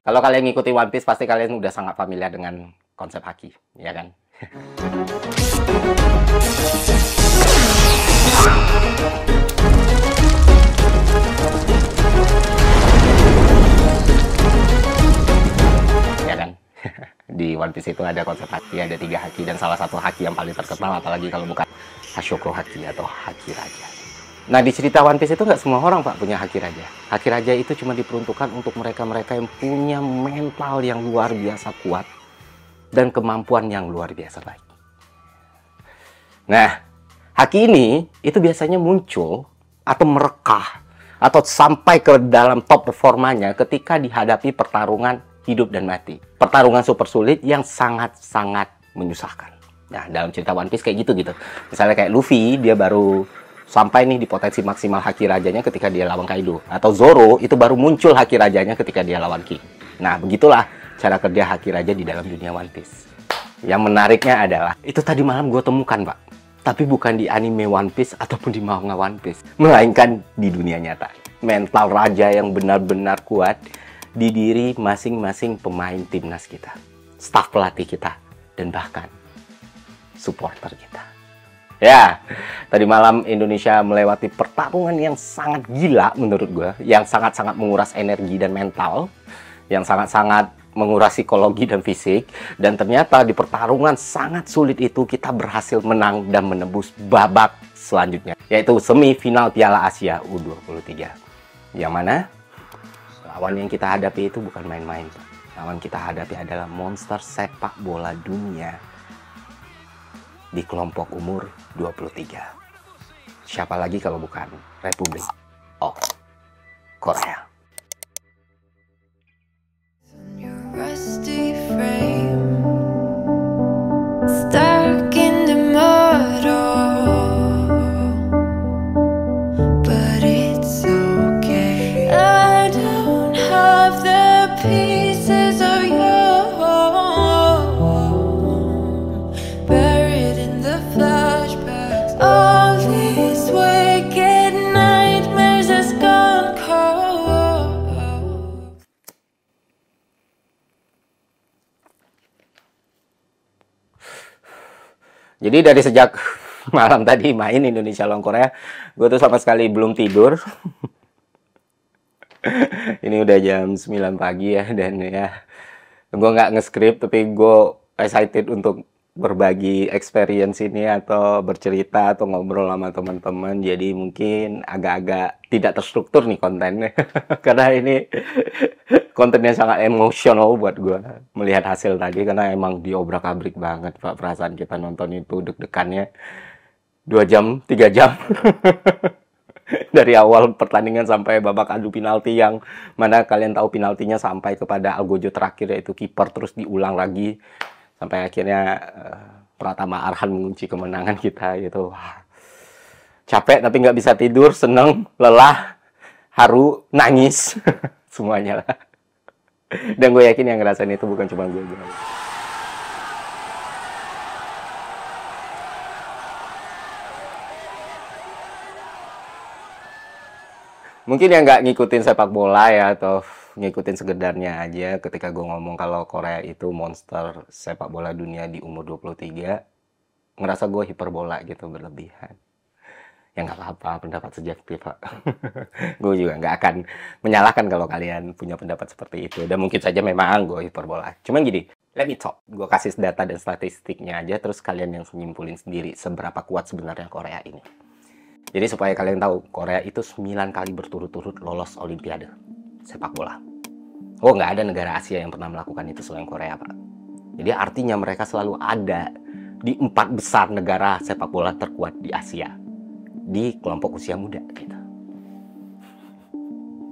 Kalau kalian ngikuti One Piece, pasti kalian udah sangat familiar dengan konsep haki, ya kan? Ya kan? Di One Piece itu ada konsep haki, ada 3 haki, dan salah satu haki yang paling terkenal, apalagi kalau bukan Hashoko Haki atau haki raja. Nah, di cerita One Piece itu nggak semua orang, Pak, punya haki raja. Haki raja itu cuma diperuntukkan untuk mereka-mereka yang punya mental yang luar biasa kuat dan kemampuan yang luar biasa baik. Nah, haki ini itu biasanya muncul atau merekah atau sampai ke dalam top performanya ketika dihadapi pertarungan hidup dan mati. Pertarungan super sulit yang sangat-sangat menyusahkan. Nah, dalam cerita One Piece kayak gitu. Misalnya kayak Luffy, dia baru sampai nih di potensi maksimal haki rajanya ketika dia lawan Kaido. Atau Zoro itu baru muncul haki rajanya ketika dia lawan King. Nah, begitulah cara kerja haki raja di dalam dunia One Piece. Yang menariknya adalah, itu tadi malam gue temukan, Pak. Tapi bukan di anime One Piece ataupun di manga One Piece. Melainkan di dunia nyata. Mental raja yang benar-benar kuat di diri masing-masing pemain timnas kita. Staf pelatih kita. Dan bahkan supporter kita. Ya, tadi malam Indonesia melewati pertarungan yang sangat gila menurut gue, yang sangat-sangat menguras energi dan mental, yang sangat-sangat menguras psikologi dan fisik, dan ternyata di pertarungan sangat sulit itu kita berhasil menang dan menembus babak selanjutnya, yaitu semifinal Piala Asia U23. Yang mana lawan yang kita hadapi itu bukan main-main. Lawan kita hadapi adalah monster sepak bola dunia di kelompok umur 23. Siapa lagi kalau bukan Republik of Korea. Jadi dari sejak malam tadi main Indonesia lawan Korea, gue tuh sama sekali belum tidur. Ini udah jam 9 pagi ya, dan ya gue nggak nge-script, tapi gue excited untuk berbagi experience ini atau bercerita atau ngobrol sama teman-teman. Jadi mungkin agak-agak tidak terstruktur nih kontennya. Karena ini kontennya sangat emosional buat gue melihat hasil tadi, karena emang diobrak-abrik banget, Pak. Perasaan kita nonton itu deg-degannya 2 jam, 3 jam. Dari awal pertandingan sampai babak adu penalti, yang mana kalian tahu penaltinya sampai kepada Algojo terakhir, yaitu kiper, terus diulang lagi sampai akhirnya Pratama Arhan mengunci kemenangan kita gitu. Capek tapi nggak bisa tidur, seneng, lelah, haru, nangis, semuanya lah. Dan gue yakin yang ngerasain itu bukan cuma gue. Mungkin yang nggak ngikutin sepak bola ya, atau ngikutin segedarnya aja ketika gue ngomong kalau Korea itu monster sepak bola dunia di umur 23, ngerasa gue hiperbola gitu, berlebihan. Ya nggak apa-apa, pendapat subjektif, Pak. Gue juga nggak akan menyalahkan kalau kalian punya pendapat seperti itu. Dan mungkin saja memang gue hiperbola. Cuman gini, let me talk. Gue kasih data dan statistiknya aja, terus kalian yang nyimpulin sendiri seberapa kuat sebenarnya Korea ini. Jadi supaya kalian tahu, Korea itu 9 kali berturut-turut lolos Olimpiade sepak bola. Oh, nggak ada negara Asia yang pernah melakukan itu selain Korea, Pak. Jadi artinya mereka selalu ada di 4 besar negara sepak bola terkuat di Asia, di kelompok usia muda gitu.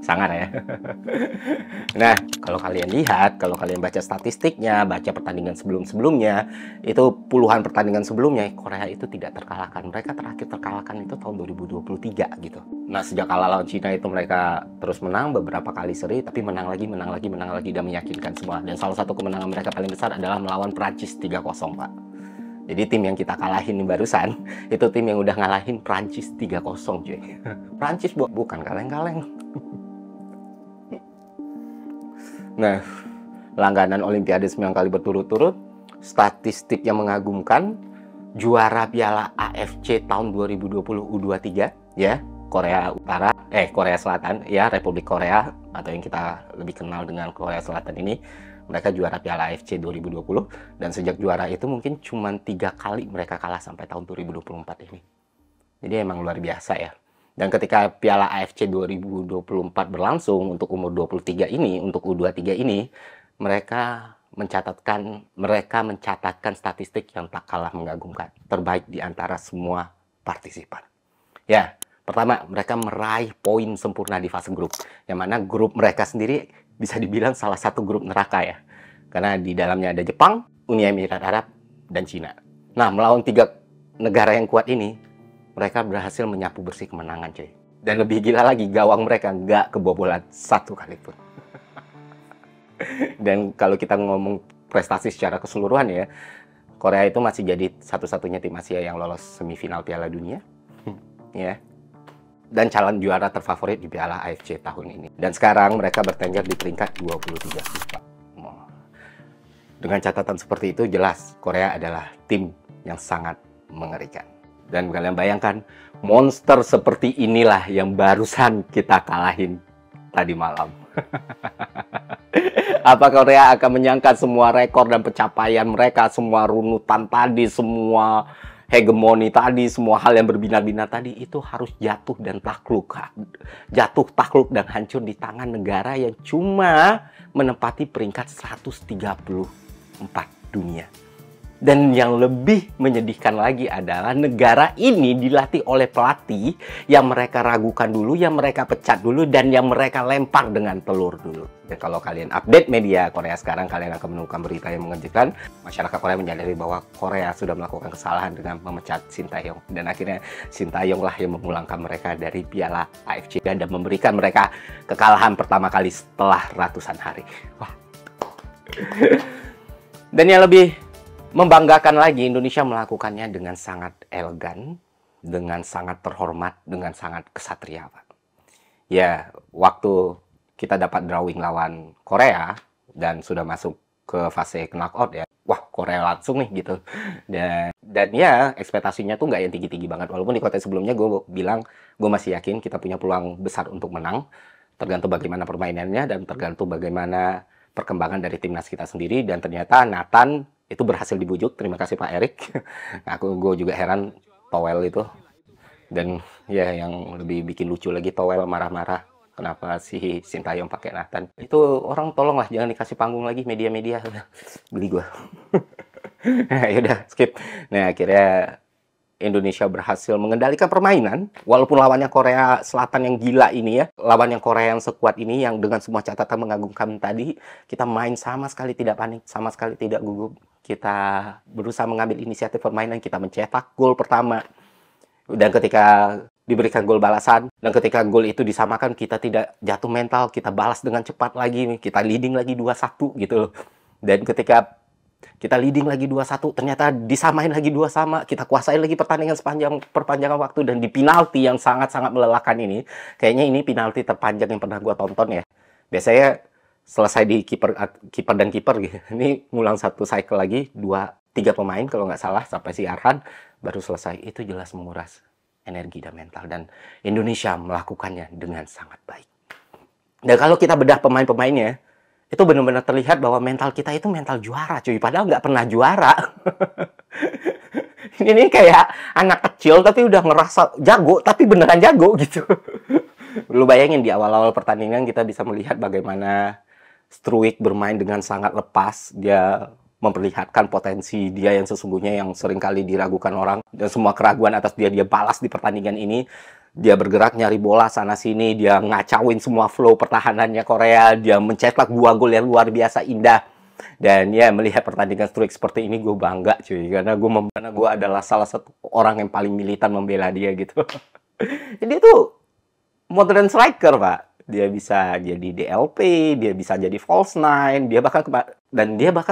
Sangat ya. Nah, kalau kalian lihat, kalau kalian baca statistiknya, baca pertandingan sebelum-sebelumnya, itu puluhan pertandingan sebelumnya, Korea itu tidak terkalahkan. Mereka terakhir terkalahkan itu tahun 2023 gitu. Nah, sejak kalah lawan Cina itu mereka terus menang beberapa kali seri, tapi menang lagi, dan meyakinkan semua. Dan salah satu kemenangan mereka paling besar adalah melawan Prancis 3-0, Pak. Jadi tim yang kita kalahin barusan, itu tim yang udah ngalahin Prancis 3-0, cuy. Prancis bukan kaleng-kaleng. Nah, langganan Olimpiade 9 kali berturut-turut, statistik yang mengagumkan, juara Piala AFC tahun 2020 U23 ya, Korea Selatan ya, Republik Korea atau yang kita lebih kenal dengan Korea Selatan ini, mereka juara Piala AFC 2020 dan sejak juara itu mungkin cuma 3 kali mereka kalah sampai tahun 2024 ini. Jadi emang luar biasa ya. Dan ketika Piala AFC 2024 berlangsung untuk umur 23 ini, untuk U23 ini, mereka mencatatkan statistik yang tak kalah mengagumkan, terbaik di antara semua partisipan. Ya, pertama, mereka meraih poin sempurna di fase grup, yang mana grup mereka sendiri bisa dibilang salah satu grup neraka ya, karena di dalamnya ada Jepang, Uni Emirat Arab, dan Cina. Nah, melawan 3 negara yang kuat ini, mereka berhasil menyapu bersih kemenangan, cuy. Dan lebih gila lagi, gawang mereka nggak kebobolan 1 kali pun. Dan kalau kita ngomong prestasi secara keseluruhan ya, Korea itu masih jadi satu-satunya tim Asia yang lolos semifinal Piala Dunia. Ya. Dan calon juara terfavorit di Piala AFC tahun ini. Dan sekarang mereka bertengger di peringkat 23 FIFA. Dengan catatan seperti itu, jelas Korea adalah tim yang sangat mengerikan. Dan kalian bayangkan, monster seperti inilah yang barusan kita kalahin tadi malam. Apa Korea akan menyangka semua rekor dan pencapaian mereka, semua runutan tadi, semua hegemoni tadi, semua hal yang berbinar-binar tadi itu harus jatuh takluk dan hancur di tangan negara yang cuma menempati peringkat 134 dunia. Dan yang lebih menyedihkan lagi adalah negara ini dilatih oleh pelatih yang mereka ragukan dulu, yang mereka pecat dulu, dan yang mereka lempar dengan telur dulu. Dan kalau kalian update media Korea sekarang, kalian akan menemukan berita yang mengejutkan. Masyarakat Korea menyadari bahwa Korea sudah melakukan kesalahan dengan memecat Shin Tae-yong. Dan akhirnya Shin Tae-yong lah yang memulangkan mereka dari Piala AFC dan memberikan mereka kekalahan pertama kali setelah ratusan hari. Wah. Dan yang lebih membanggakan lagi, Indonesia melakukannya dengan sangat elegan, dengan sangat terhormat, dengan sangat kesatria, Pak. Ya, waktu kita dapat drawing lawan Korea dan sudah masuk ke fase knockout ya, wah Korea langsung nih gitu. Dan ya, ekspektasinya tuh nggak yang tinggi-tinggi banget. Walaupun di konten sebelumnya gue bilang, gue masih yakin kita punya peluang besar untuk menang. Tergantung bagaimana permainannya dan tergantung bagaimana perkembangan dari timnas kita sendiri. Dan ternyata Nathan itu berhasil dibujuk, terima kasih Pak Erik. Gue juga heran Towel itu. Dan ya yang lebih bikin lucu lagi, Towel marah-marah kenapa si Shin Tae-yong pakai Nathan. Itu orang tolonglah jangan dikasih panggung lagi media-media. Beli gue. Nah, yaudah skip. Nah akhirnya Indonesia berhasil mengendalikan permainan, walaupun lawannya Korea Selatan yang gila ini ya, lawan yang Korea yang sekuat ini, yang dengan semua catatan mengagumkan tadi, kita main sama sekali tidak panik, sama sekali tidak gugup. Kita berusaha mengambil inisiatif permainan, kita mencetak gol pertama. Dan ketika diberikan gol balasan, dan ketika gol itu disamakan, kita tidak jatuh mental, kita balas dengan cepat lagi, kita leading lagi 2-1 gitu loh. Dan ketika kita leading lagi 2-1, ternyata disamain lagi 2-2, kita kuasai lagi pertandingan perpanjangan waktu, dan di penalti yang sangat-sangat melelahkan ini, kayaknya ini penalti terpanjang yang pernah gua tonton ya. Biasanya selesai di kiper dan kiper gitu. Ini ngulang satu cycle lagi, 2-3 pemain kalau nggak salah, sampai si Arhan baru selesai. Itu jelas menguras energi dan mental, dan Indonesia melakukannya dengan sangat baik. Dan kalau kita bedah pemain-pemainnya, itu benar-benar terlihat bahwa mental kita itu mental juara, cuy. Padahal nggak pernah juara. Ini kayak anak kecil tapi udah ngerasa jago, tapi beneran jago gitu. Lu bayangin di awal-awal pertandingan kita bisa melihat bagaimana Struijk bermain dengan sangat lepas. Dia memperlihatkan potensi dia yang sesungguhnya yang seringkali diragukan orang. Dan semua keraguan atas dia balas di pertandingan ini. Dia bergerak nyari bola sana-sini, dia ngacauin semua flow pertahanannya Korea, dia mencetak 2 gol yang luar biasa indah. Dan ya, melihat pertandingan Struijk seperti ini, gue bangga cuy, karena gue adalah salah satu orang yang paling militan membela dia gitu. Jadi itu modern striker, Pak. Dia bisa jadi DLP, dia bisa jadi false nine, dia bahkan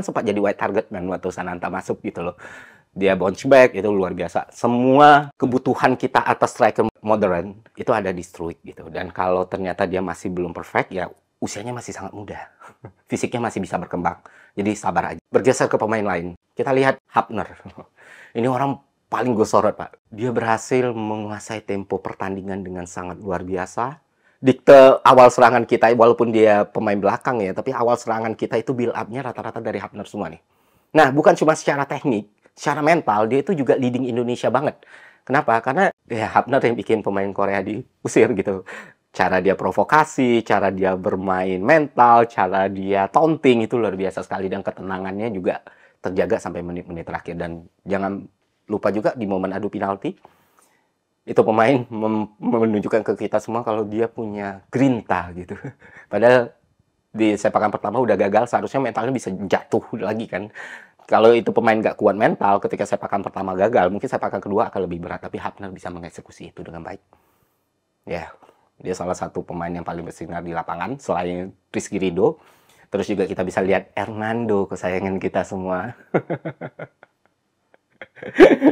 sempat jadi white target man waktu Sananta masuk gitu loh. Dia bounce back, itu luar biasa. Semua kebutuhan kita atas striker modern itu ada di Struijk gitu. Dan kalau ternyata dia masih belum perfect, ya usianya masih sangat muda. Fisiknya masih bisa berkembang. Jadi sabar aja. Bergeser ke pemain lain. Kita lihat Hafner. Ini orang paling gue sorot, Pak. Dia berhasil menguasai tempo pertandingan dengan sangat luar biasa. Dikte awal serangan kita, walaupun dia pemain belakang ya, tapi awal serangan kita itu build up-nya rata-rata dari Hafner semua nih. Nah, bukan cuma secara teknik, secara mental, dia itu juga leading Indonesia banget. Kenapa? Karena ya Hafner yang bikin pemain Korea diusir gitu. Cara dia provokasi, cara dia bermain mental, cara dia taunting itu luar biasa sekali. Dan ketenangannya juga terjaga sampai menit-menit terakhir. Dan jangan lupa juga di momen adu penalti, itu pemain menunjukkan ke kita semua kalau dia punya grinta gitu. Padahal di sepakan pertama udah gagal, seharusnya mentalnya bisa jatuh lagi kan. Kalau itu pemain nggak kuat mental, ketika sepakan pertama gagal, mungkin sepakan kedua akan lebih berat. Tapi Hafner bisa mengeksekusi itu dengan baik. Ya, dia salah satu pemain yang paling bersinar di lapangan, selain Rizky Ridho. Terus juga kita bisa lihat Hernando, kesayangan kita semua.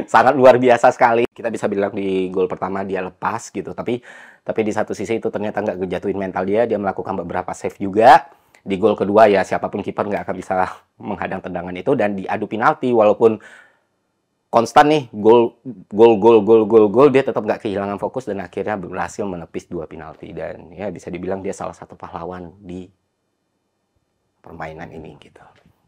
Sangat luar biasa sekali. Kita bisa bilang di gol pertama dia lepas gitu. Tapi di satu sisi itu ternyata nggak ngejatuhin mental dia. Dia melakukan beberapa save juga. Di gol kedua ya siapapun kiper nggak akan bisa menghadang tendangan itu. Dan di adu penalti walaupun konstan nih gol dia tetap nggak kehilangan fokus dan akhirnya berhasil menepis 2 penalti. Dan ya bisa dibilang dia salah satu pahlawan di permainan ini gitu.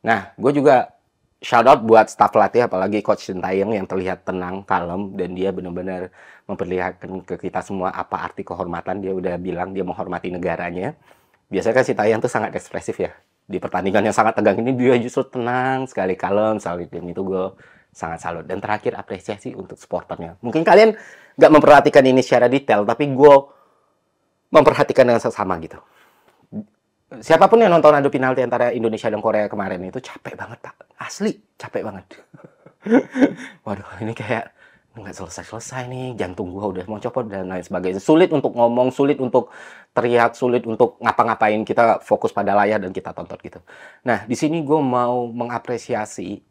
Nah, gue juga shout out buat staff pelatih, apalagi Coach Sintayong yang terlihat tenang, kalem, dan dia benar-benar memperlihatkan ke kita semua apa arti kehormatan. Dia udah bilang dia menghormati negaranya. Biasanya kan Sintayong tuh sangat ekspresif ya. Di pertandingan yang sangat tegang ini dia justru tenang sekali, kalem sekali. Dan itu gue sangat salut. Dan terakhir apresiasi untuk supporternya. Mungkin kalian nggak memperhatikan ini secara detail, tapi gue memperhatikan dengan seksama gitu. Siapapun yang nonton adu penalti antara Indonesia dan Korea kemarin itu capek banget, Pak. Asli, capek banget. Waduh, ini kayak nggak selesai-selesai nih, jantung gua udah mau copot dan lain sebagainya. Sulit untuk ngomong, sulit untuk teriak, sulit untuk ngapa-ngapain. Kita fokus pada layar dan kita tonton gitu. Nah, di sini gue mau mengapresiasi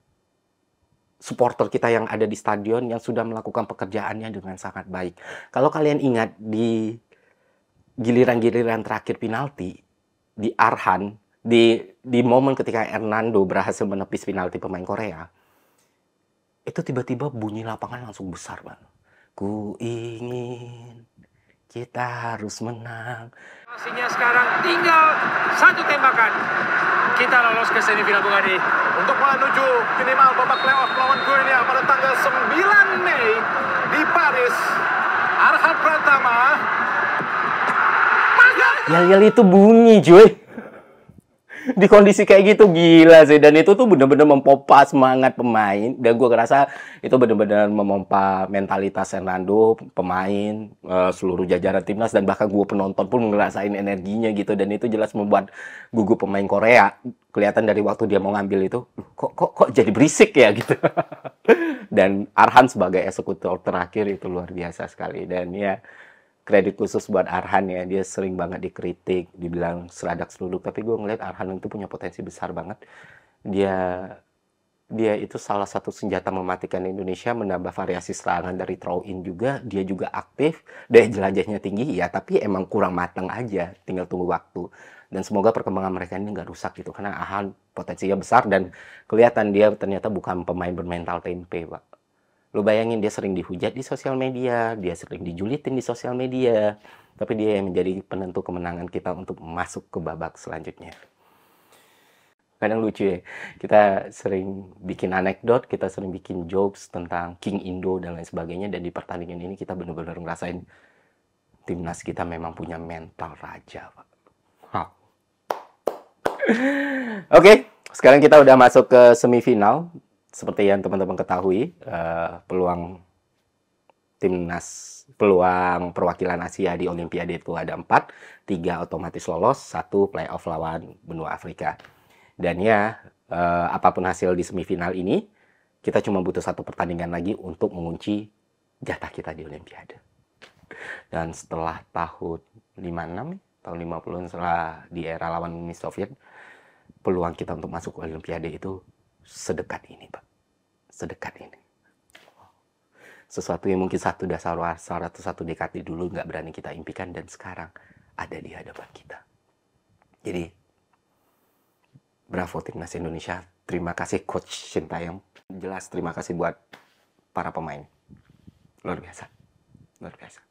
supporter kita yang ada di stadion yang sudah melakukan pekerjaannya dengan sangat baik. Kalau kalian ingat di giliran-giliran terakhir penalti, di Arhan, di momen ketika Hernando berhasil menepis penalti pemain Korea, itu tiba-tiba bunyi lapangan langsung besar, Bang. Ku ingin kita harus menang. Pastinya sekarang tinggal 1 tembakan. Kita lolos ke semifinal, Bung Adi. Untuk menuju minimal babak playoff melawan Guinea pada tanggal 9 Mei di Paris. Arhan Pratama. Yel-yel itu bunyi, cuy. Di kondisi kayak gitu gila sih, dan itu tuh bener-bener memompa semangat pemain, dan gue ngerasa itu bener-bener memompa mentalitas Hernando, pemain, seluruh jajaran timnas, dan bahkan gue penonton pun ngerasain energinya gitu. Dan itu jelas membuat gugup pemain Korea. Kelihatan dari waktu dia mau ngambil itu, kok jadi berisik ya gitu. Dan Arhan sebagai eksekutor terakhir itu luar biasa sekali. Dan ya kredit khusus buat Arhan ya, dia sering banget dikritik, dibilang seradak seluduk, tapi gue ngeliat Arhan itu punya potensi besar banget. Dia itu salah satu senjata mematikan Indonesia, menambah variasi serangan dari throw in juga. Dia juga aktif, daya jelajahnya tinggi ya, tapi emang kurang matang aja, tinggal tunggu waktu. Dan semoga perkembangan mereka ini nggak rusak gitu, karena Arhan potensinya besar dan kelihatan dia ternyata bukan pemain bermental tempe, Pak. Lu bayangin dia sering dihujat di sosial media, dia sering dijulitin di sosial media, tapi dia yang menjadi penentu kemenangan kita untuk masuk ke babak selanjutnya. Kadang lucu ya, kita sering bikin anekdot, kita sering bikin jokes tentang King Indo dan lain sebagainya, dan di pertandingan ini kita benar-benar ngerasain timnas kita memang punya mental raja, Pak. Oke, sekarang kita udah masuk ke semifinal. Seperti yang teman-teman ketahui, peluang timnas, peluang perwakilan Asia di Olimpiade itu ada 4, 3 otomatis lolos, 1 playoff lawan benua Afrika. Dan ya, apapun hasil di semifinal ini, kita cuma butuh 1 pertandingan lagi untuk mengunci jatah kita di Olimpiade. Dan setelah tahun 56, tahun 50 setelah di era lawan Uni Soviet, peluang kita untuk masuk ke Olimpiade itu sedekat ini, Pak. Sedekat ini. Sesuatu yang mungkin satu dekade dulu nggak berani kita impikan, dan sekarang ada di hadapan kita. Jadi, bravo Timnas Indonesia. Terima kasih Coach Sintayong. Jelas terima kasih buat para pemain. Luar biasa. Luar biasa.